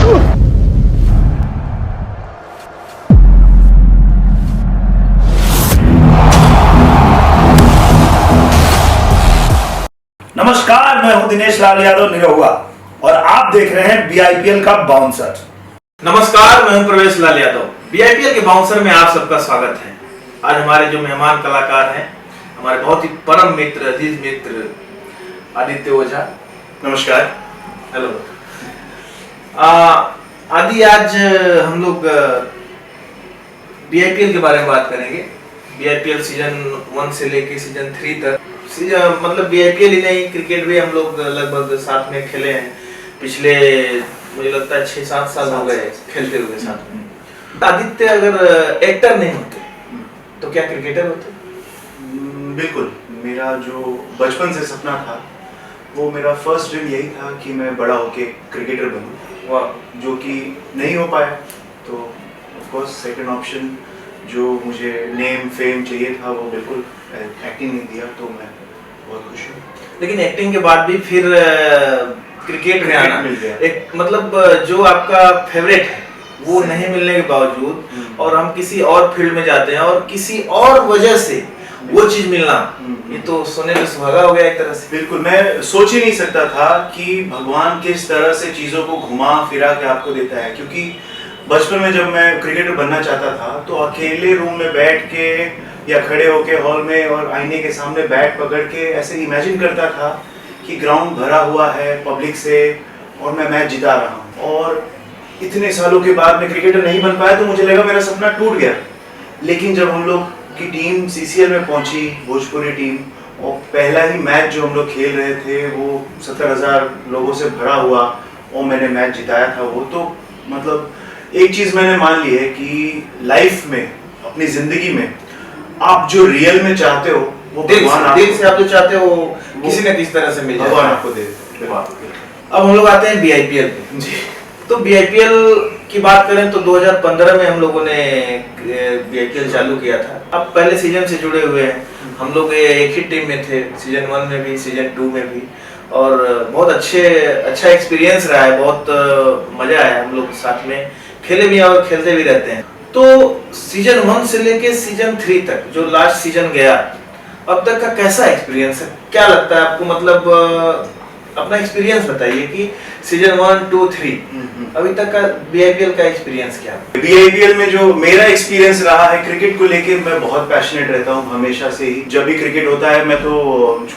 नमस्कार, मैं हूं दिनेश लाल यादव निरहुआ और आप देख रहे हैं बीआईपीएल का बाउंसर। नमस्कार, मैं हूं प्रवेश लाल यादव। बीआईपीएल के बाउंसर में आप सबका स्वागत है। आज हमारे जो मेहमान कलाकार हैं, हमारे बहुत ही परम मित्र, अजीज मित्र आदित्य ओझा। नमस्कार। हेलो आदि, आज हम लोग बीआईपीएल के बारे में बात करेंगे। बीआईपीएल सीजन 1 से लेके सीजन 3 तक, मतलब बीआईपीएल ही नहीं, क्रिकेट भी हम लोग लगभग साथ में खेले हैं। पिछले मुझे लगता है 6-7 साल हो गए खेलते हुए साथ में। आदित्य अगर एक्टर नहीं होते तो क्या क्रिकेटर होते? बिल्कुल, मेरा जो बचपन से सपना था वो मेरा फर्स्ट ड्रीम यही था कि मैं बड़ा होके क्रिकेटर बनूं। वाह। जो कि नहीं हो पाया, तो ऑफ कोर्स सेकंड ऑप्शन जो मुझे नेम फेम चाहिए था वो बिल्कुल एक्टिंग नहीं दिया, तो मैं बहुत खुश हूँ। लेकिन एक्टिंग के बाद भी फिर क्रिकेट में आना, मिल गया। एक मतलब जो आपका फेवरेट है वो नहीं मिलने के बावजूद और हम किसी और फील्ड में जाते हैं और किसी और वजह से वो चीज मिलना, ये तो सोने पे सुहागा हो गया एक तरह से। बिल्कुल, मैं सोच ही नहीं सकता था कि भगवान किस तरह से चीज़ों को घुमा फिरा के आपको देता है। क्योंकि बचपन में जब मैं क्रिकेटर बनना चाहता था तो अकेले रूम में बैठ के या खड़े होके हॉल में और आईने के सामने बैट पकड़ के ऐसे इमेजिन करता था कि ग्राउंड भरा हुआ है पब्लिक से और मैं मैच जिता रहा हूँ। और इतने सालों के बाद मैं क्रिकेटर नहीं बन पाया तो मुझे लगा मेरा सपना टूट गया। लेकिन जब हम लोग की टीम सीसीएल में पहुंची, भोजपुरी टीम, और पहला ही मैच जो हम लोग खेल रहे थे वो 70,000 लोगों से भरा हुआ और मैंने मैच जिताया था, वो तो मतलब एक चीज़ मैंने मान ली है कि लाइफ में, अपनी ज़िंदगी में आप जो रियल में चाहते हो वो भगवान दिल से आप जो चाहते हो किसी न किसी तरह से मिल जाए, भगवान आपको दे। अब हम लोग आते हैं बीआईपीएल पे। जी। तो बीआईपीएल की बात करें तो 2015 में हम लोगों ने बीआईपीएल चालू किया था। अब पहले सीजन से जुड़े हुए हैं हम लोग, एक ही टीम में थे, सीजन 1 में भी सीजन 2 में भी, और बहुत अच्छा एक्सपीरियंस रहा है। बहुत मजा आया, हम लोग साथ में खेले भी और खेलते भी रहते हैं। तो सीजन 1 से लेके सीजन 3 तक जो लास्ट सीजन गया, अब तक का कैसा एक्सपीरियंस है? क्या लगता है आपको? मतलब अपना एक्सपीरियंस बताइए कि सीजन 1, 2, 3 अभी तक का बीआईपीएल का एक्सपीरियंस क्या है? बीआईपीएल में जो मेरा एक्सपीरियंस रहा है क्रिकेट को लेके, मैं बहुत पैशनेट रहता हूँ हमेशा से ही। जब भी क्रिकेट होता है मैं तो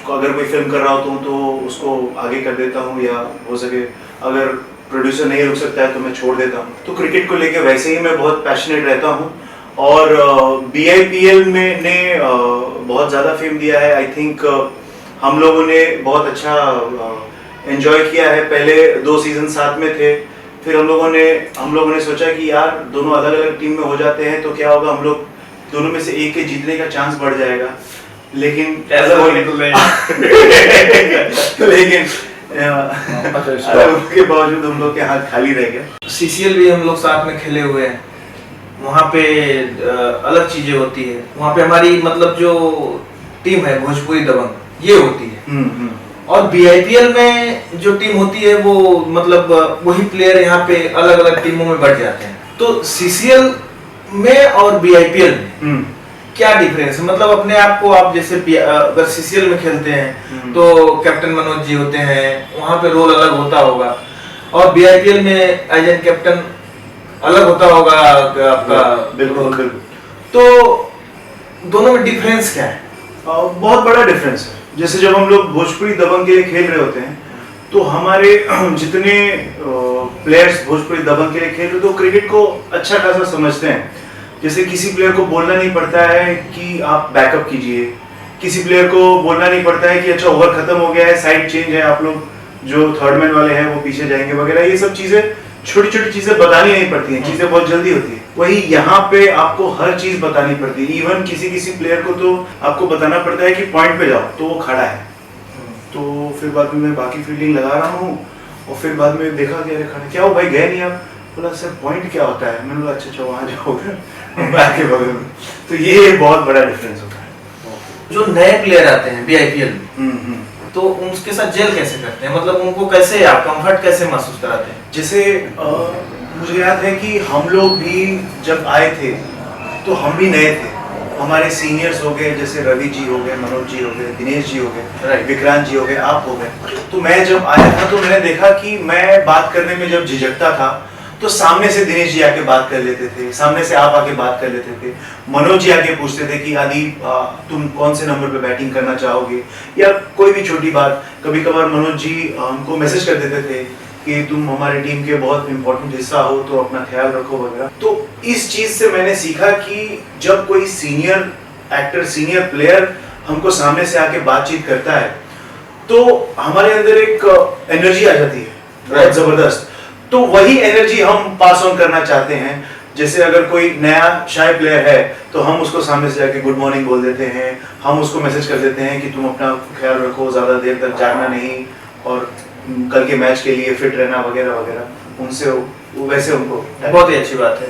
अगर कोई फिल्म कर रहा होता हूँ तो उसको आगे कर देता हूँ, या हो सके अगर प्रोड्यूसर नहीं रुक सकता है तो मैं छोड़ देता हूँ। तो क्रिकेट को लेके वैसे ही मैं बहुत पैशनेट रहता हूँ। और बीआईपीएल में ने बहुत ज़्यादा फेम दिया है। आई थिंक हम लोगों ने बहुत अच्छा एंजॉय किया है। पहले 2 सीजन साथ में थे, फिर हम लोगों ने सोचा कि यार दोनों अलग अलग टीम में हो जाते हैं तो क्या होगा, हम लोग दोनों में से एक के जीतने का चांस बढ़ जाएगा। लेकिन ऐसा होने को नहीं लेकिन के बावजूद हम लोग के हाथ खाली रह गए। सीसीएल भी हम लोग साथ में खेले हुए हैं, वहाँ पे अलग चीजें होती है। वहाँ पे हमारी मतलब जो टीम है भोजपुरी दबंग ये होती है, और बीआईपीएल में जो टीम होती है वो मतलब वही प्लेयर यहाँ पे अलग अलग टीमों में बढ़ जाते हैं। तो सीसीएल में और बीआईपीएल में क्या डिफरेंस है? मतलब अपने आप को आप जैसे अगर सीसीएल में खेलते हैं तो कैप्टन मनोज जी होते हैं, वहाँ पे रोल अलग होता होगा, और बीआईपीएल में एज एन कैप्टन अलग होता होगा आपका। बिल्कुल। तो दोनों में डिफरेंस क्या है? बहुत बड़ा डिफरेंस है। जैसे जब हम लोग भोजपुरी दबंग के लिए खेल रहे होते हैं तो हमारे जितने प्लेयर्स भोजपुरी दबंग के लिए खेल रहे तो क्रिकेट को अच्छा खासा समझते हैं। जैसे किसी प्लेयर को बोलना नहीं पड़ता है कि आप बैकअप कीजिए, किसी प्लेयर को बोलना नहीं पड़ता है कि अच्छा ओवर खत्म हो गया है, साइड चेंज है, आप लोग जो थर्ड मैन वाले हैं वो पीछे जाएंगे वगैरह। ये सब चीजें, छोटी छोटी चीजें बतानी नहीं पड़ती हैं, चीजें बहुत जल्दी होती है। वही यहाँ पे आपको हर चीज बतानी पड़ती है। इवन किसी प्लेयर को तो आपको बताना पड़ता है कि पॉइंट पे जाओ तो वो खड़ा है, तो फिर बाद में मैं बाकी फील्डिंग लगा रहा हूँ और फिर बाद में देखा कि अरे खड़ा क्या हो भाई, गए नहीं आप? बोला सर पॉइंट क्या होता है? मैंने बोला अच्छा वहाँ जाओगे बैक के बगल में। तो ये बहुत बड़ा डिफरेंस होता है। जो नए प्लेयर आते हैं बीआईपीएल में तो उनके साथ जेल कैसे करते हैं, मतलब उनको कैसे आप कंफर्ट कैसे महसूस कराते हैं? जैसे मुझे याद है कि हम लोग भी जब आए थे तो हम भी नए थे। हमारे सीनियर्स हो गए, जैसे रवि जी हो गए, मनोज जी हो गए, दिनेश जी हो गए, विक्रांत जी हो गए, आप हो गए। तो मैं जब आया था तो मैंने देखा कि मैं बात करने में जब झिझकता था तो सामने से दिनेश जी आके बात कर लेते थे, सामने से आप आके बात कर लेते थे, मनोज जी आके पूछते थे कि आदि तुम कौन से नंबर पे बैटिंग करना चाहोगे, या कोई भी छोटी बात। कभी कभार मनोज जी हमको मैसेज कर देते थे कि तुम हमारी टीम के बहुत इंपॉर्टेंट हिस्सा हो तो अपना ख्याल रखो वगैरह। तो इस चीज से मैंने सीखा कि जब कोई सीनियर एक्टर, सीनियर प्लेयर हमको सामने से आके बातचीत करता है तो हमारे अंदर एक एनर्जी आ जाती है बहुत जबरदस्त। तो वही एनर्जी हम पास ऑन करना चाहते हैं। जैसे अगर कोई नया शाय प्लेयर है तो हम उसको सामने से जाके गुड मॉर्निंग बोल देते हैं, हम उसको मैसेज कर देते हैं कि तुम अपना ख्याल रखो, ज़्यादा देर तक जागना नहीं और कल के मैच के लिए फिट रहना वगैरह वगैरह। उनसे वैसे उनको बहुत ही अच्छी बात है।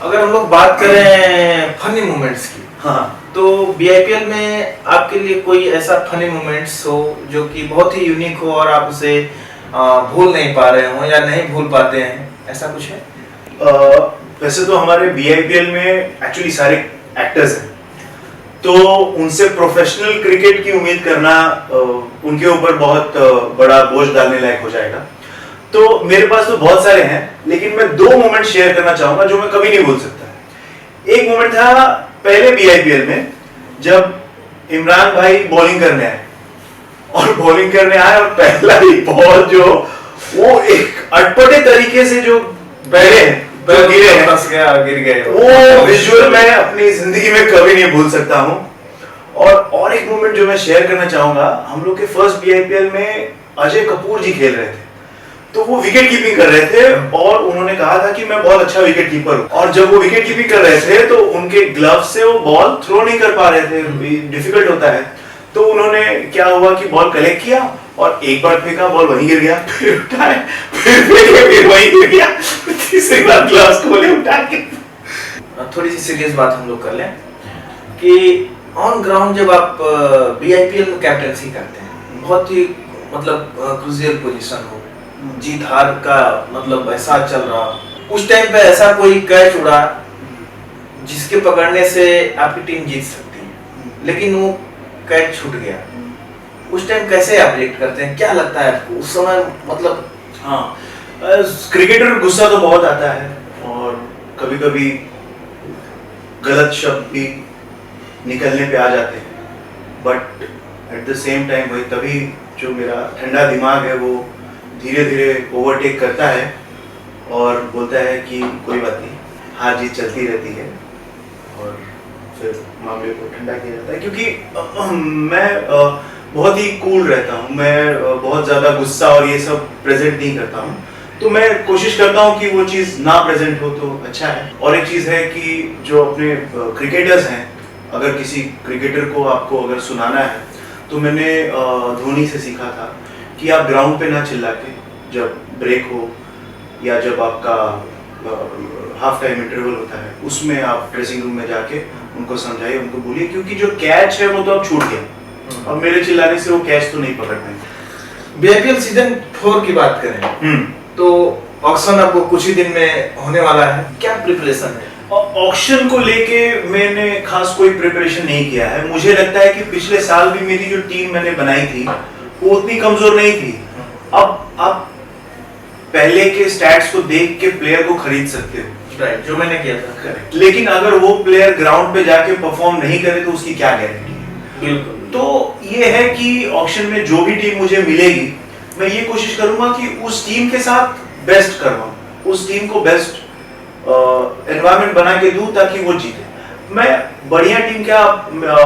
अगर हम लोग बात करें फनी मोमेंट्स की, हाँ, तो बीआईपीएल में आपके लिए कोई ऐसा फनी मोमेंट्स हो जो कि बहुत ही यूनिक हो और आप उसे भूल नहीं पा रहे हो या नहीं भूल पाते हैं, ऐसा कुछ है? वैसे तो हमारे बीआईपीएल में एक्चुअली सारे एक्टर्स हैं, तो उनसे प्रोफेशनल क्रिकेट की उम्मीद करना उनके ऊपर बहुत बड़ा बोझ डालने लायक हो जाएगा। तो मेरे पास तो बहुत सारे हैं, लेकिन मैं 2 मोमेंट शेयर करना चाहूंगा जो मैं कभी नहीं भूल सकता। एक मोमेंट था पहले बीआईपीएल में, जब इमरान भाई बॉलिंग करने आए और पहला ही बॉल जो वो एक अटपटे तरीके से जो गिरे हैं, फंस गया, गिर गए, वो विजुअल मैं अपनी जिंदगी में कभी नहीं भूल सकता हूँ। और एक मोमेंट जो मैं शेयर करना चाहूंगा, हम लोग के फर्स्ट बीआईपीएल में अजय कपूर जी खेल रहे थे, तो वो विकेट कीपिंग कर रहे थे और उन्होंने कहा था कि मैं बहुत अच्छा विकेट कीपर हूँ। और जब वो विकेट कीपिंग कर रहे थे तो उनके ग्लव्स से वो बॉल थ्रो नहीं कर पा रहे थे, डिफिकल्ट होता है। तो उन्होंने क्या हुआ कि बॉल कलेक्ट किया और एक बार फेंका, बॉल वहीं गिर गया, फिर उठाए, फिर फेंके, फिर वहीं गिर गया, तीसरी बार ग्लव्स खोले, उठा के। थोड़ी सी सीरियस बात हम लोग कर लें कि ऑन ग्राउंड जब आप बीआईपीएल में कैप्टनसी करते हैं, बहुत ही मतलब क्रूशियल पोजीशन हो, जीत हार का मतलब ऐसा चल रहा, उस टाइम पे ऐसा कोई कैच उड़ा जिसके पकड़ने से आपकी टीम जीत सकती है, लेकिन वो कैच छूट गया, उस टाइम कैसे आप रिएक्ट करते हैं, क्या लगता है आपको उस समय? मतलब हाँ, क्रिकेटर गुस्सा तो बहुत आता है और कभी कभी गलत शब्द भी निकलने पे आ जाते हैं, but at the same time वही तभी जो मेरा ठंडा दिमाग है वो धीरे धीरे ओवरटेक करता है और बोलता है कि कोई बात नहीं, हार जीत चलती रहती है, और फिर मामले को ठंडा किया जाता है। क्योंकि मैं बहुत ही कूल रहता हूँ, मैं बहुत ज़्यादा गुस्सा और ये सब प्रेजेंट नहीं करता हूँ, तो मैं कोशिश करता हूँ कि वो चीज़ ना प्रेजेंट हो तो अच्छा है। और एक चीज़ है कि जो अपने क्रिकेटर्स हैं, अगर किसी क्रिकेटर को आपको अगर सुनाना है तो मैंने धोनी से सीखा था कि आप ग्राउंड पे ना चिल्ला के, जब ब्रेक हो या जब आपका हाफ टाइम इंटरवल होता है, उसमें आप ड्रेसिंग रूम में जाके उनको समझाइए, उनको बोलिए, क्योंकि जो कैच है वो तो अब छूट गया, अब मेरे चिल्लाने से वो कैच तो नहीं पकड़ पाएंगे। बीआईपीएल सीजन 4 की बात करें तो ऑक्शन अब कुछ ही दिन में होने वाला है, क्या प्रिपरेशन है? ऑक्शन को लेके मैंने खास कोई प्रिपरेशन नहीं किया है। मुझे लगता है कि पिछले साल भी मेरी जो टीम मैंने बनाई थी वो उतनी कमजोर नहीं थी। अब आप पहले के स्टैट्स को देख के प्लेयर को खरीद सकते हो, राइट, जो मैंने किया था। करेक्ट, लेकिन अगर वो प्लेयर ग्राउंड पे जाके परफॉर्म नहीं करे तो उसकी क्या गारंटी है? बिल्कुल। तो ये है कि ऑक्शन में जो भी टीम मुझे मिलेगी, मैं ये कोशिश करूंगा कि उस टीम के साथ बेस्ट करवाऊं, उस टीम को बेस्ट एनवायरनमेंट बना के दूं ताकि वो जीते। मैं बढ़िया टीम क्या,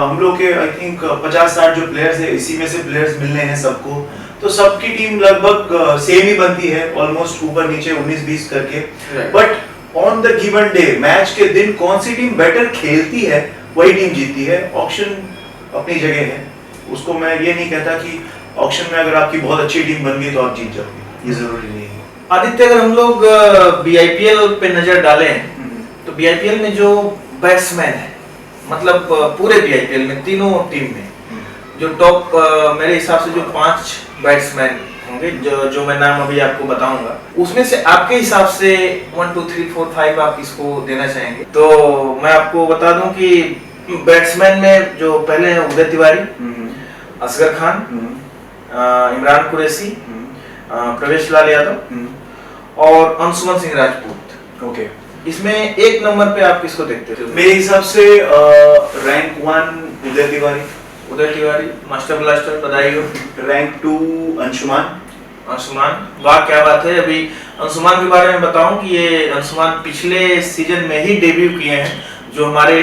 हम लोग के आई थिंक 50-60 जो प्लेयर्स है, इसी में से प्लेयर्स मिलने हैं सबको, तो सबकी टीम लगभग सेम ही बनती है, ऑलमोस्ट ऊपर नीचे 19-20 करके। But on the given day, match के दिन कौन सी टीम बेटर खेलती है वही टीम जीतती है। ऑक्शन अपनी जगह है, उसको मैं ये नहीं कहता कि ऑक्शन में अगर आपकी बहुत अच्छी टीम बन गई तो आप जीत जाओगे, ये जरूरी नहीं है। आदित्य, अगर हम लोग बीआईपीएल पे नजर डालें तो बीआईपीएल में जो बैट्समैन है, मतलब पूरे बीआईपीएल में तीनों टीम में जो टॉप मेरे हिसाब से जो 5 बैट्समैन होंगे जो मैं नाम अभी आपको बताऊंगा, उसमें से आपके हिसाब से 1 2 3 4 5 आप किसको देना चाहेंगे? तो मैं आपको बता दूं कि बैट्समैन में जो पहले हैं उदय तिवारी, असगर खान, इमरान कुरैशी, प्रवेश लाल यादव और अंशुमन सिंह राजपूत। ओके, इसमें एक नंबर पे आप किसको देखते हो? मेरे हिसाब से रैंक 1 उदय तिवारी, मास्टर ब्लास्टर, बधाई हो। रैंक 2 अंशुमान। वाह क्या बात है। अभी अंशुमान के बारे में बताऊं कि ये अंशुमान पिछले सीजन में ही डेब्यू किए हैं, जो हमारे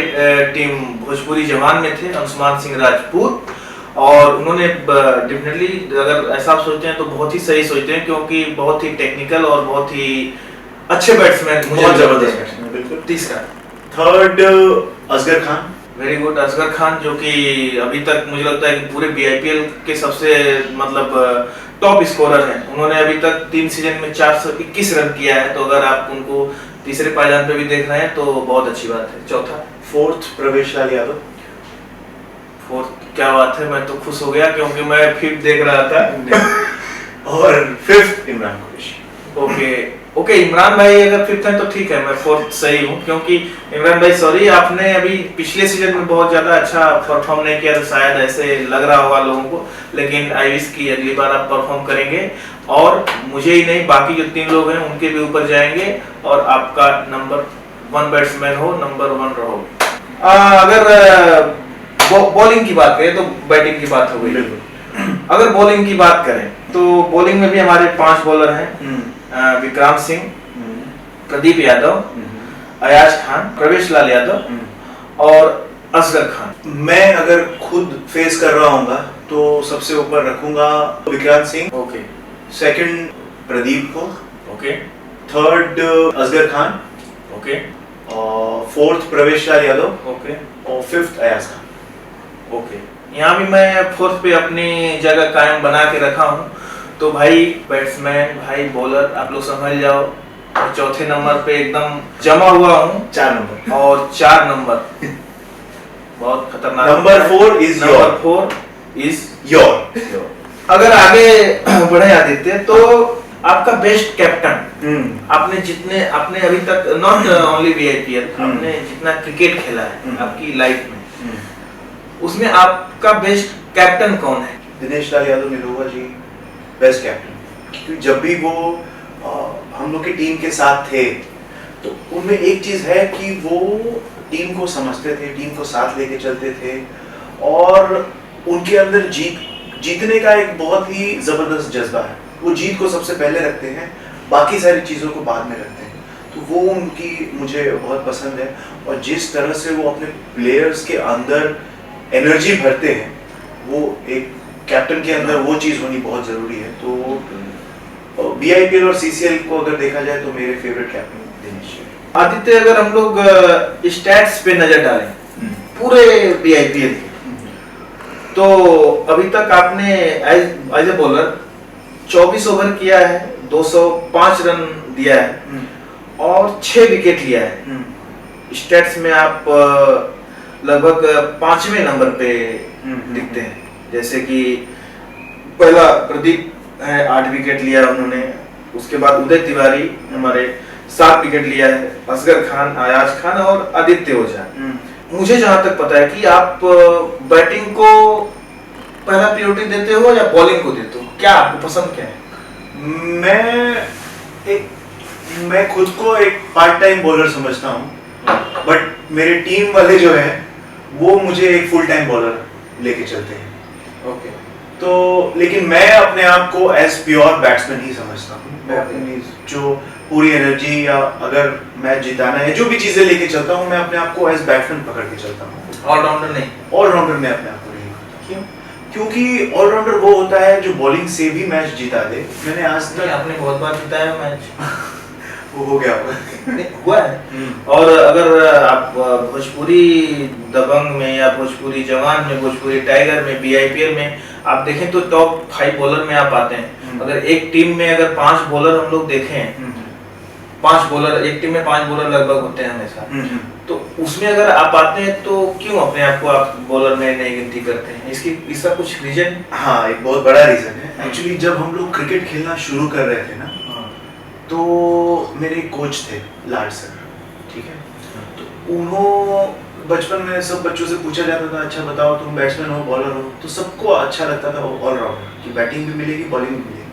टीम भोजपुरी जवान में थे, अंशुमान सिंह राजपूत। और उन्होंने डेफिनेटली, अगर ऐसा आप सोचते हैं तो बहुत ही सही सोचते हैं, क्योंकि बहुत ही टेक्निकल और बहुत ही अच्छे बैट्समैन, मुझे जबरदस्त बैट्समैन, बिल्कुल। तीसरा, third Asghar Khan. Very good, Asghar Khan, जो कि अभी तक मुझे लगता है कि पूरे बीआईपीएल के सबसे मतलब टॉप स्कोरर हैं। उन्होंने अभी तक 3 सीजन में 421 रन किया है, तो अगर आप उनको तीसरे पायदान पे भी देख रहे हैं तो बहुत अच्छी बात है। चौथा, फोर्थ प्रवेश लाल यादव। फोर्थ, क्या बात है, मैं तो खुश हो गया क्योंकि मैं फिफ्थ देख रहा था। और फिफ्थ इमरान कुरैशी। ओके, इमरान भाई अगर फिफ्थ है तो ठीक है, मैं फोर्थ सही हूँ, क्योंकि इमरान भाई सॉरी, आपने अभी पिछले सीजन में बहुत ज्यादा अच्छा परफॉर्म नहीं किया, तो शायद ऐसे लग रहा होगा लोगों को, लेकिन आई विश की अगली बार आप परफॉर्म करेंगे और मुझे ही नहीं, बाकी जो 3 लोग हैं उनके भी ऊपर जाएंगे और आपका नंबर 1 बैट्समैन हो, नंबर 1 रहोगे। अगर बॉलिंग की बात करें तो बैटिंग की बात हो गई। अगर बॉलिंग की बात करें तो बॉलिंग में भी हमारे 5 बॉलर हैं, विक्रांत सिंह, प्रदीप यादव, अयाज खान, प्रवेश लाल यादव और असगर खान। मैं अगर खुद फेस कर रहा हूँ तो सबसे ऊपर रखूंगा विक्रांत सिंह। ओके, सेकंड प्रदीप को। Okay, third Asghar Khan. Okay, और फोर्थ प्रवेश लाल यादव। ओके, और फिफ्थ अयाज खान। ओके, यहाँ भी मैं फोर्थ पे अपनी जगह कायम बना के रखा हूँ। तो भाई बैट्समैन, भाई बॉलर, आप लोग समझ जाओ। और चौथे नंबर पे एकदम जमा हुआ हूँ, 4 नंबर। और 4 नंबर बहुत खतरनाक। Number 4 is your। Number 4 is your. अगर आगे बढ़े आदित्य, तो आपका बेस्ट कैप्टन, आपने अभी तक नॉट ओनली बीआईपीएल, आपने जितना क्रिकेट खेला है आपकी लाइफ में, उसमें आपका बेस्ट कैप्टन कौन है? दिनेश लाल यादव निरोगा जी बेस्ट कैप्टन। क्योंकि जब भी वो हम लोग की टीम के साथ थे तो उनमें एक चीज है कि वो टीम को समझते थे, टीम को साथ लेके चलते थे और उनके अंदर जीतने का एक बहुत ही जबरदस्त जज्बा है। वो जीत को सबसे पहले रखते हैं, बाकी सारी चीजों को बाद में रखते हैं। तो वो उनकी मुझे बहुत पसंद है और जिस तरह से वो अपने प्लेयर्स के अंदर एनर्जी भरते हैं, वो एक कैप्टन के अंदर वो चीज होनी बहुत जरूरी है। तो बीआईपीएल और सीसीएल को अगर देखा जाए तो मेरे फेवरेट कैप्टन दिनेश है। आदित्य, अगर हम लोग स्टैट्स पे नजर डालें पूरे बीआईपीएल के, तो अभी तक आपने एज ए बॉलर 24 ओवर किया है, 205 रन दिया है और 6 विकेट लिया है। स्टैट्स में आप लगभग 5वें नंबर पे दिखते हैं। जैसे कि पहला प्रदीप है, 8 विकेट लिया उन्होंने, उसके बाद उदय तिवारी हमारे 7 विकेट लिया है, असगर खान, अयाज खान और आदित्य ओझा। मुझे जहां तक पता है कि आप बैटिंग को पहला प्रायोरिटी देते हो या बॉलिंग को देते हो, क्या आपको पसंद क्या है? मैं खुद को एक पार्ट टाइम बॉलर समझता हूँ, बट मेरे टीम वाले जो है वो मुझे एक फुल टाइम बॉलर लेके चलते हैं। ओके, तो लेकिन मैं अपने आप को एज प्योर बैट्समैन ही समझता हूँ। मैं अपनी जो पूरी एनर्जी या अगर मैच जिताना है, जो भी चीजें लेके चलता हूँ, मैं अपने आप को एज बैट्समैन पकड़ के चलता हूँ। ऑलराउंडर नहीं? ऑलराउंडर में अपने आप को नहीं करता। क्यों? क्योंकि ऑलराउंडर वो होता है जो बॉलिंग से भी मैच जिता दे। मैंने आज तक आपने बहुत बार जिताया मैच। वो हो गया हुआ है। और अगर आप भोजपुरी दबंग में या भोजपुरी जवान में, भोजपुरी टाइगर में, बीआईपीएल में आप देखें तो टॉप 5 बॉलर में आप आते हैं। अगर एक टीम में अगर 5 बॉलर हम लोग देखें, 5 बॉलर, एक टीम में 5 बॉलर लगभग होते हैं हमेशा, तो उसमें अगर आप आते हैं तो क्यों अपने आप को आप बॉलर में नहीं गिनती करते हैं? इसका कुछ रीजन? हाँ, एक बहुत बड़ा रीजन है एक्चुअली। जब हम लोग क्रिकेट खेलना शुरू कर रहे थे ना, तो मेरे कोच थे लाड सर, ठीक है। तो उन्होंने बचपन में सब बच्चों से पूछा जाता था, अच्छा बताओ तुम बैट्समैन हो बॉलर हो, तो सबको अच्छा लगता था ऑलराउंडर कि बैटिंग भी मिलेगी बॉलिंग भी मिलेगी।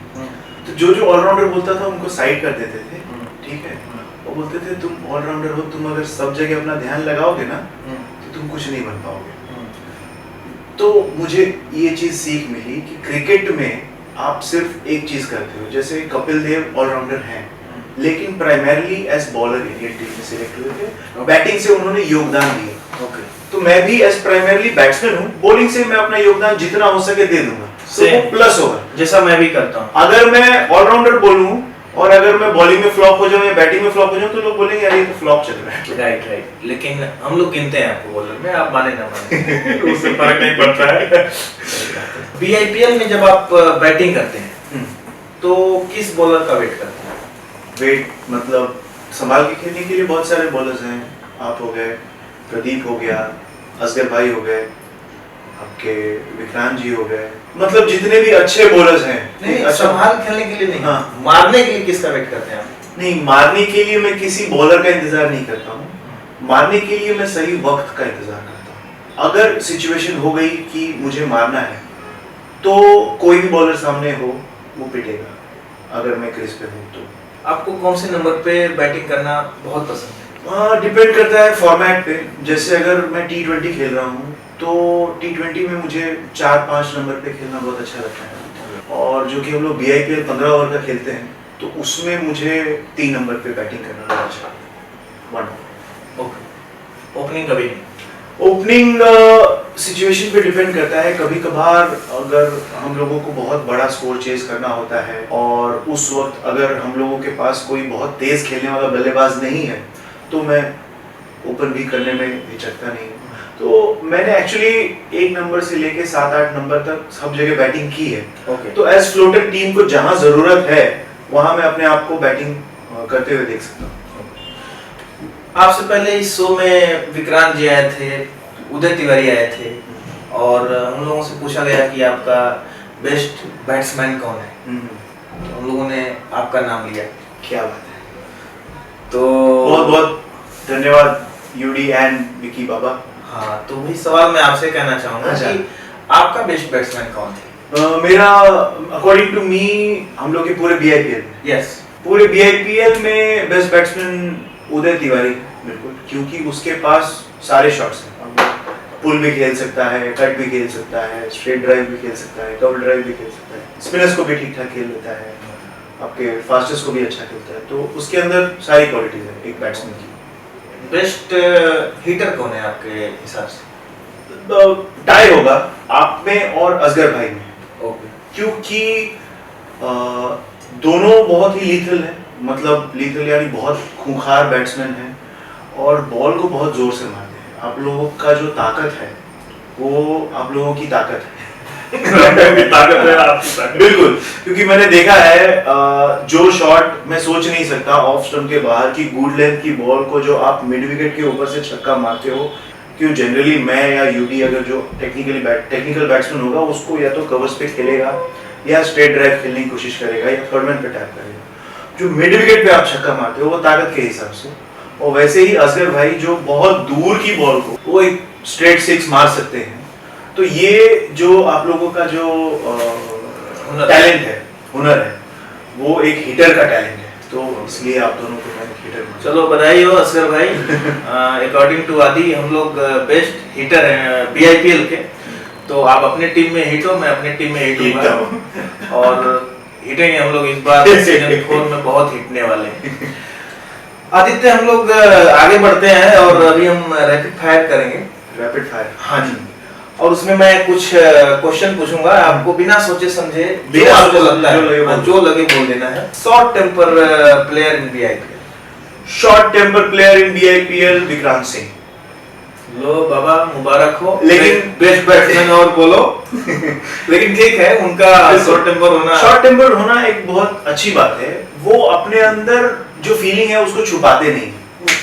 तो जो ऑलराउंडर बोलता था उनको साइड कर देते थे, ठीक है। वो बोलते थे तुम ऑलराउंडर हो, तुम अगर सब जगह अपना ध्यान लगाओगे ना तो तुम कुछ नहीं बन पाओगे। तो मुझे ये चीज सीख मिली कि क्रिकेट में आप सिर्फ एक चीज करते हो। जैसे कपिल देव ऑलराउंडर हैं, लेकिन primarily as bowler Indian team में सिलेक्ट हुए थे, बैटिंग से उन्होंने योगदान दिया। ओके, तो मैं भी एज प्राइमरीली बैट्समैन हूँ, बॉलिंग से मैं अपना योगदान जितना हो सके दे दूंगा, तो वो प्लस होगा, जैसा मैं भी करता हूँ। अगर मैं ऑलराउंडर बोलूं और अगर मैं बॉलिंग में फ्लॉप हो जाऊं या बैटिंग में फ्लॉप हो जाऊं, तो लोग बोलेंगे यार ये तो फ्लॉप चल रहा है। राइट। लेकिन हम लोग गिनते हैं आपको बॉलर में, आप माने ना माने उससे फर्क नहीं पड़ता है। बीआईपीएल में जब आप बैटिंग करते हैं तो किस बॉलर का वेट करते हैं? वेट मतलब संभाल के खेलने के लिए बहुत सारे बॉलर्स हैं। आप हो गए, प्रदीप हो गया, असगर भाई हो गए, आपके विक्रांत जी हो गए, मतलब जितने भी अच्छे बॉलर्स हैं। नहीं, संभाल खेलने के लिए नहीं, हाँ। मारने के लिए किसका वेट करते हैं आप? नहीं, मारने के लिए मैं किसी बॉलर का इंतजार नहीं करता हूँ, मारने के लिए मैं सही वक्त का इंतजार करता हूँ। अगर सिचुएशन हो गई कि मुझे मारना है तो कोई भी बॉलर सामने हो वो पिटेगा, अगर मैं क्रीज पे हूँ तो। आपको कौन से नंबर पे बैटिंग करना बहुत पसंद है? डिपेंड करता है फॉर्मेट पे। जैसे अगर मैं T20 खेल रहा हूँ तो T20 में मुझे 4-5 नंबर पे खेलना बहुत अच्छा लगता है, और जो कि हम लोग BIPL 15 ओवर का खेलते हैं तो उसमें मुझे 3 नंबर पे बैटिंग करना बहुत अच्छा लगता है। ओके, ओपनिंग कभी नहीं? ओपनिंग सिचुएशन पे डिपेंड करता है। कभी कभार अगर हम लोगों को बहुत बड़ा स्कोर चेज करना होता है और उस वक्त अगर हम लोगों के पास कोई बहुत तेज खेलने वाला बल्लेबाज नहीं है तो मैं ओपन भी करने में हिचकता नहीं। तो मैंने एक्चुअली 1 नंबर से लेके 7-8 नंबर तक सब जगह बैटिंग की है। तो एज फ्लोटर टीम को जहां जरूरत है वहां मैं अपने आप को बैटिंग करते हुए देख सकता हूँ। आपसे पहले इस शो में विक्रांत जी आए थे, उदय तिवारी आए थे, और हम लोगों से पूछा गया कि आपका बेस्ट बैट्समैन कौन है, तो हम लोगों ने आपका नाम लिया। क्या बात है, तो बहुत बहुत धन्यवाद यूडी एंड विकी बाबा। हाँ, तो वही सवाल मैं आपसे कहना चाहूंगा कि आपका बेस्ट बैट्समैन कौन थे? मेरा अकॉर्डिंग टू मी हम लोग के पूरे BIPL में, यस, पूरे BIPL में बेस्ट बैट्समैन उदय तिवारी, बिल्कुल, क्योंकि उसके पास सारे शॉट्स हैं। पुल भी खेल सकता है, कट भी खेल सकता है, स्ट्रेट ड्राइव भी खेल सकता है, डबल ड्राइव भी खेल सकता है, स्पिनर्स को भी ठीक ठाक खेल लेता है, आपके फास्टेस्ट को भी अच्छा खेलता है। तो उसके अंदर सारी क्वालिटीज है एक बैट्समैन की। बेस्ट हिटर कौन है आपके हिसाब से? टाई होगा आप में और असगर भाई में। ओके, क्योंकि दोनों बहुत ही लीथल है, मतलब लीथल यानी बहुत खूंखार बैट्समैन है और बॉल को बहुत जोर से मारते हैं। आप लोगों का जो ताकत है वो आप लोगों की ताकत है। ताकत है आपकी ताकत। बिल्कुल, क्योंकि मैंने देखा है जो शॉट मैं सोच नहीं सकता ऑफ स्टंप के बाहर की गुड लेंथ की बॉल को जो आप मिड विकेट के ऊपर से छक्का मारते हो, क्यों जनरली मैं या यूडी अगर जो टेक्निकल बैट्समैन होगा उसको या तो कवर्स पे खेलेगा या स्ट्रेट ड्राइव खेलने की कोशिश करेगा या थर्ड मैन पे टैप करेगा। जो मिड विकेट पे आप छक्का मारते हो वो ताकत के हिसाब से, और वैसे ही असगर भाई जो बहुत दूर की बॉल को वो एक स्ट्रेट 6 मार सकते हैं। तो ये जो आप लोगों का जो टैलेंट है, हुनर है, वो एक हिटर का टैलेंट है। तो इसलिए आप दोनों को मैं हिटर मानता हूं। चलो बधाई हो असगर भाई। अकॉर्डिंग टू आदि हम लोग बेस्ट हिटर हैं BIPL के, तो आप अपने टीम में हिट हो, मैं अपने टीम में हिट हूँ और हिटेंगे हम लोग इस बार सीजन 4 में बहुत हिटने वाले हैं। आदित्य, हम लोग आगे बढ़ते हैं और अभी हम रैपिड फायर करेंगे। रैपिड फायर, हाँ जी, और उसमें मैं कुछ क्वेश्चन पूछूंगा, आपको बिना सोचे समझे बिना जो आपको सोचे लगता है जो लगे बोल देना है। Short temper player in BIPL? Short temper player in BIPL Vikrant Singh. लो बाबा, मुबारक हो। लेकिन बेस्ट बैट्समैन और बोलो। लेकिन ठीक है, उनका शॉर्ट टेम्पर होना एक बहुत अच्छी बात है। वो अपने अंदर जो फीलिंग है उसको छुपाते नहीं,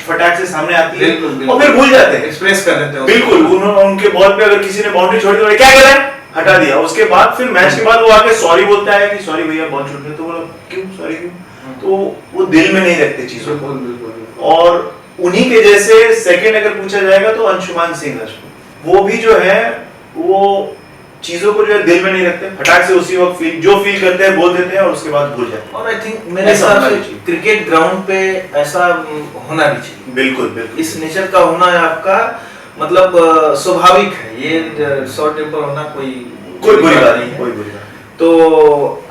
फटाक से सामने आती है बिल्कुल, और फिर भूल जाते हैं, एक्सप्रेस कर देते हैं। बिल्कुल। उनके बॉल पे अगर किसी ने बाउंड्री छोड़ी तो क्या कर रहा है, हटा दिया। उसके बाद फिर मैच के बाद वो आके सॉरी बोलता है कि सॉरी भैया बॉल छूट गई, तो बोला क्यों सॉरी क्यों, तो वो दिल में नहीं रखते चीजों को। और उन्हीं के जैसे सेकंड अगर पूछा जाएगा तो अंशुमान सिंह राजपूत, वो भी जो है वो चीजों को जो है दिल में नहीं रखते, फटाक से उसी वक्त जो फील करते हैं बोल देते हैं और उसके बाद भूल जाते हैं। और आई थिंक मेरे हिसाब से क्रिकेट ग्राउंड पे ऐसा होना भी चाहिए। बिल्कुल बिल्कुल, इस नेचर का होना है आपका, मतलब स्वाभाविक है ये। शॉर्ट टेम्पर होना कोई बुरी बात नहीं है, कोई बुरी बात। तो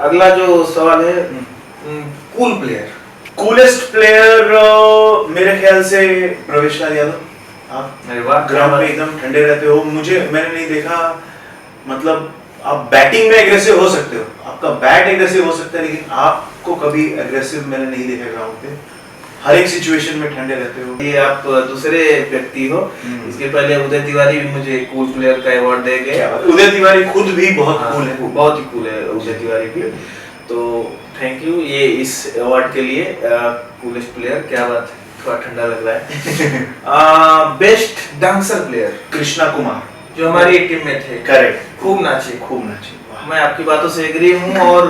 अगला जो सवाल है, कूल प्लेयर, कूलेस्ट प्लेयर मेरे ख्याल से प्रवेश लाल यादव। आप ग्राउंड में एकदम ठंडे रहते हो, मैंने नहीं देखा, मतलब आप बैटिंग में एग्रेसिव हो सकते हो, आपका बैट एग्रेसिव हो सकता है, लेकिन आपको कभी एग्रेसिव मैंने नहीं देखा ग्राउंड पे। हर एक सिचुएशन में ठंडे रहते हो। ये आप दूसरे व्यक्ति हो। इसके पहले उदय तिवारी भी मुझे कूल प्लेयर का अवार्ड दे गए। उदय तिवारी खुद भी बहुत कूल है, बहुत ही कूल है उदय तिवारी भी। तो थैंक यू ये इस अवार्ड के लिए, कूलेस्ट प्लेयर। क्या बात है, थोड़ा ठंडा लग रहा है। Best dancer player Krishna Kumar, जो हमारी टीम में थे। करेक्ट, खूब नाचे। मैं आपकी बातों से एग्री हूँ और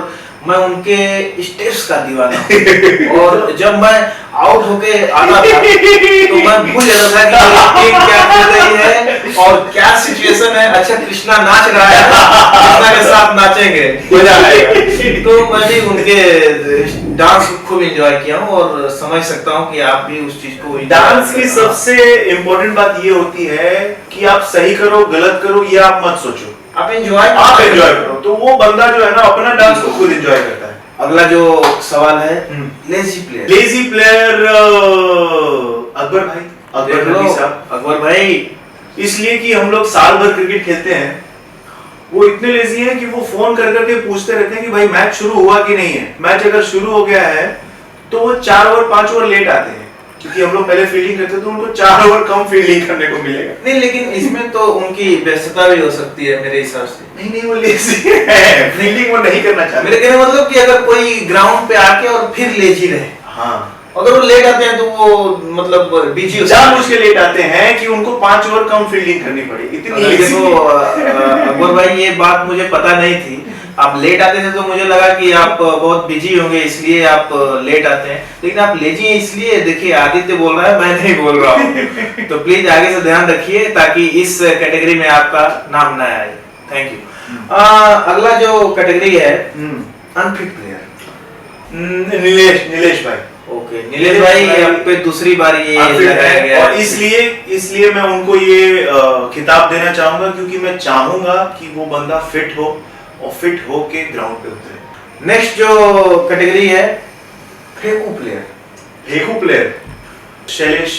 मैं उनके स्टेप्स का दीवाना हूँ। और जब मैं आउट होके आता था तो मैं भूल जाता था कि टीम क्या कर रही है और क्या सिचुएशन है। अच्छा कृष्णा नाच रहा है, कृष्णा के साथ नाचेंगे, मजा आएगा। तो मैं भी उनके डांस को खूब एंजॉय किया हूँ और समझ सकता हूँ कि आप भी उस चीज को। डांस की सबसे इम्पोर्टेंट बात ये होती है कि आप सही करो गलत करो ये आप मत सोचो, आप एंजॉय करो। तो वो बंदा जो है ना अपना डांस को खुद एंजॉय करता है। अगला जो सवाल है, lazy player. Lazy player Akbar भाई, अकबर भाई, इसलिए कि हम लोग साल भर क्रिकेट खेलते हैं, वो इतने लेजी हैं कि वो फोन कर करके पूछते रहते हैं कि भाई मैच शुरू हुआ कि नहीं है। मैच अगर शुरू हो गया है तो वो 4 ओवर 5 ओवर लेट आते हैं, क्योंकि हम लोग पहले फील्डिंग करते हैं तो उनको 4 ओवर कम फील्डिंग करने को मिलेगा। नहीं, लेकिन इसमें तो उनकी व्यस्तता भी हो सकती है मेरे हिसाब से। नहीं वो लेजी है, फील्डिंग वो नहीं करना चाहते। मेरे कहने मतलब कि अगर कोई ग्राउंड पे आके और फिर लेजी रहे, हाँ, अगर वो लेट आते हैं तो वो मतलब बिजी हो जानबूझ के लेट आते हैं कि उनको 5 ओवर कम फील्डिंग करनी पड़े, इतनी। देखो अकबर भाई, ये बात मुझे पता नहीं थी। आप लेट आते थे तो मुझे लगा कि आप बहुत बिजी होंगे इसलिए आप लेट आते हैं, लेकिन आप लेजी हैं इसलिए। देखिए आदित्य बोल रहा है, मैं नहीं बोल रहा हूँ। तो प्लीज आगे से ध्यान रखिए ताकि इस कैटेगरी में आपका नाम ना आए। Thank you. अगला जो कैटेगरी है, अनफिट प्लेयर। नीलेश भाई। ओके, नीलेश भाई आप पे दूसरी बार ये लगाया गया और इसलिए मैं उनको ये खिताब देना चाहूंगा क्योंकि मैं चाहूंगा कि वो बंदा फिट हो और फिट हो के ग्राउंड पे उतरे। नेक्स्ट जो कैटेगरी है, फेंकू player. Shailesh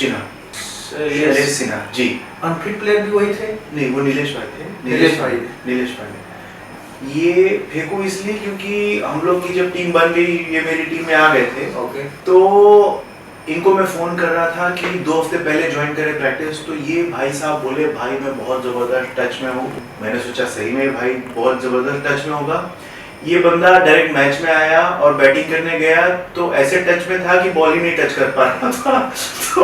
Sinha ji. Unfit player भी वही थे? नहीं, वो नीलेश भाई थे। नीलेश भाई ये फेंकू इसलिए क्योंकि हम लोग की जब टीम बन गई, ये मेरी टीम में आ गए थे। ओके। तो इनको मैं फोन कर रहा था कि 2 हफ्ते पहले ज्वाइन करें प्रैक्टिस, तो ये भाई साहब बोले भाई मैं बहुत जबरदस्त टच में हूँ। मैंने सोचा सही में भाई बहुत जबरदस्त टच में होगा। ये बंदा डायरेक्ट मैच में आया और बैटिंग करने गया तो ऐसे टच में था कि बॉल ही नहीं टच कर पा रहा था। तो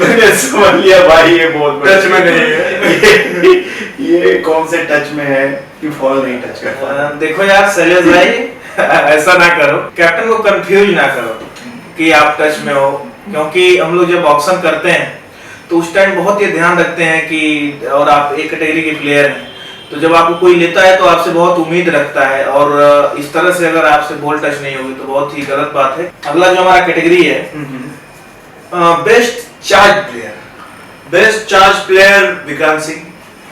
मैंने समझ लिया भाई ये बहुत टच में नहीं है। ये कौन से टच में है कि बॉल नहीं टच कर पा रहा। देखो यार शैलेश भाई, ऐसा ना करो, कैप्टन को कंफ्यूज ना करो कि आप टच में हो, क्योंकि हम लोग जब ऑक्शन करते हैं तो उस टाइम बहुत ये ध्यान रखते हैं कि, और आप एक कैटेगरी के प्लेयर हैं तो जब आपको कोई लेता है तो आपसे बहुत उम्मीद रखता है, और इस तरह से अगर आपसे बॉल टच नहीं होगी तो बहुत ही गलत बात है। अगला जो हमारा कैटेगरी है, best charge player Vikrant Singh.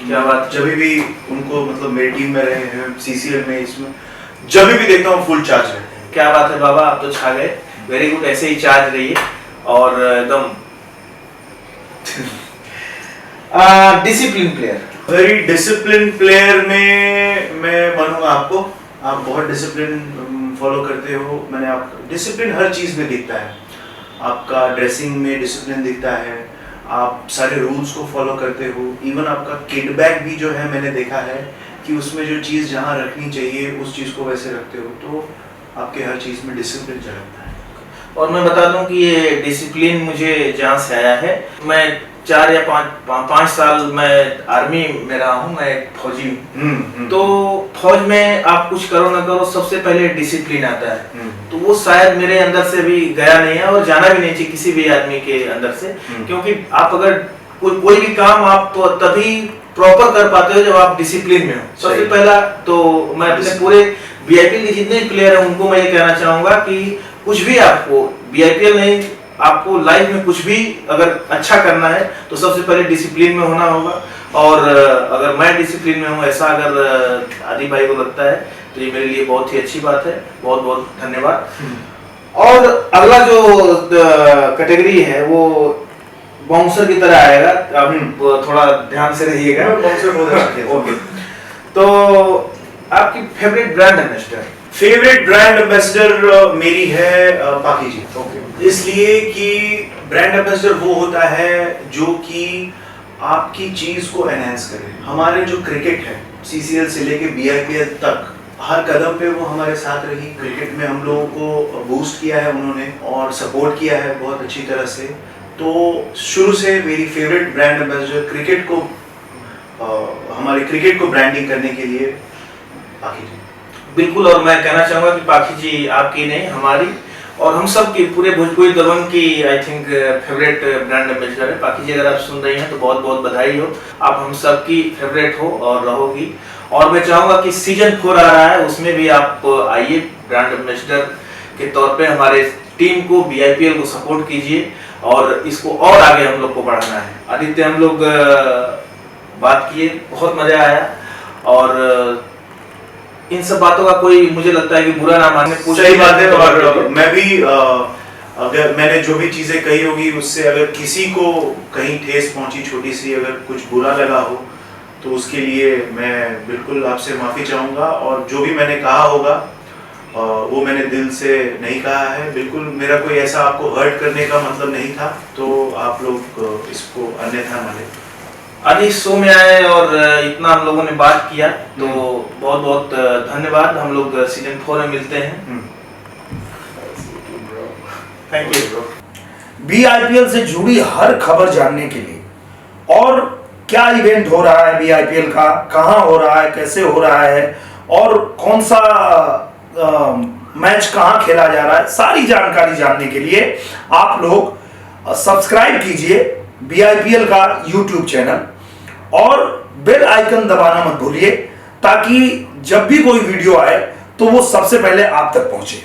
क्या बात, जब भी उनको मतलब मेरी टीम में रहे हैं, सीसीएल में, इसमें जब भी देखता हूँ फुल चार्ज रहते हैं। क्या बात है बाबा, आप तो छा गए। वेरी गुड, ऐसे ही चार्ज रहिए और एकदम। Discipline player. Very discipline player में मैं मानूंगा आपको, आप बहुत डिसिप्लिन फॉलो करते हो। मैंने आप डिसिप्लिन हर चीज में दिखता है, आपका ड्रेसिंग में डिसिप्लिन दिखता है, आप सारे रूल्स को फॉलो करते हो। इवन आपका किड बैग भी जो है मैंने देखा है कि उसमें जो चीज़ जहाँ रखनी चाहिए उस चीज़ को वैसे रखते हो। तो आपके हर चीज में डिसिप्लिन झलकता है। और मैं बता दूं कि ये डिसिप्लिन मुझे जहाँ से आया है, मैं 4 या 5 साल मैं आर्मी में रहा हूँ, मैं एक फौजी हूँ। तो फौज में आप कुछ करो ना करो, सबसे पहले डिसिप्लिन आता है। तो वो शायद मेरे अंदर से भी गया नहीं है और जाना भी नहीं चाहिए किसी भी आदमी के अंदर से, क्योंकि आप अगर कोई भी काम आप तो तभी प्रॉपर कर पाते हो जब आप डिसिप्लिन में हो। सबसे पहला तो मैं अपने पूरे बीआईपीएल के जितने प्लेयर हैं उनको मैं ये कहना चाहूंगा कि कुछ भी आपको बीआईपीएल नहीं, आपको लाइफ में कुछ भी अगर अच्छा करना है तो सबसे पहले डिसिप्लिन में होना होगा। और अगर मैं डिसिप्लिन में हूँ ऐसा अगर आदि भाई को लगता है तो ये मेरे लिए बहुत ही अच्छी बात है। बहुत बहुत धन्यवाद। और अगला जो कैटेगरी है वो बाउंसर की तरह आएगा, आप थोड़ा ध्यान से रहिएगा। ओके, तो आपकी favourite brand ambassador? Favourite brand ambassador मेरी है पाकी जी। इसलिए कि ब्रांड एम्बेसडर वो होता है जो कि आपकी चीज को एनहांस करे। हमारे जो क्रिकेट है सीसीएल से लेके बीआईपीएल तक हर कदम पे वो हमारे साथ रही। क्रिकेट में हम लोगों को बूस्ट किया है उन्होंने और सपोर्ट किया है बहुत अच्छी तरह से। तो शुरू से मेरी फेवरेट ब्रांड एम्बेसडर क्रिकेट को हमारे क्रिकेट को ब्रांडिंग करने के लिए पाकी जी। बिल्कुल, और मैं कहना चाहूंगा कि पाकी जी आपकी नहीं हमारी और हम सब की पूरे भोजपुरी दबंग की I think favourite brand ambassador है पाकी जी। अगर आप सुन रही हैं तो बहुत बहुत बधाई हो, आप हम सब की फेवरेट हो और रहोगी। और मैं चाहूंगा कि सीजन 4 आ रहा है, उसमें भी आप आइए ब्रांड एम्बेसडर के तौर पे हमारे टीम को बीआईपीएल को सपोर्ट कीजिए और इसको और आगे हम लोग को बढ़ाना है। आदित्य, हम लोग बात किए, बहुत मजा आया और इन सब बातों का कोई मुझे लगता है कि बुरा ना माने। सही बात है। और मैं भी अगर मैंने जो भी चीजें कही होगी उससे अगर किसी को कहीं ठेस पहुंची, छोटी सी अगर कुछ बुरा लगा हो तो उसके लिए मैं बिल्कुल आपसे माफी चाहूंगा। और जो भी मैंने कहा होगा वो मैंने दिल से नहीं कहा है। बिल्कुल मेरा कोई ऐसा आपको हर्ट करने का मतलब नहीं था, तो आप लोग इसको अन्यथा माने। आज इस शो में आए और इतना हम लोगों ने बात किया तो बहुत बहुत धन्यवाद। हम लोग सीजन 4 में मिलते हैं। Thank you. बीआईपीएल से जुड़ी हर खबर जानने के लिए और क्या इवेंट हो रहा है बीआईपीएल का, कहां हो रहा है, कैसे हो रहा है और कौन सा मैच कहां खेला जा रहा है, सारी जानकारी जानने के लिए आप लोग सब्सक्राइब कीजिए बीआईपीएल का यूट्यूब चैनल और बेल आइकन दबाना मत भूलिए ताकि जब भी कोई वीडियो आए तो वो सबसे पहले आप तक पहुंचे।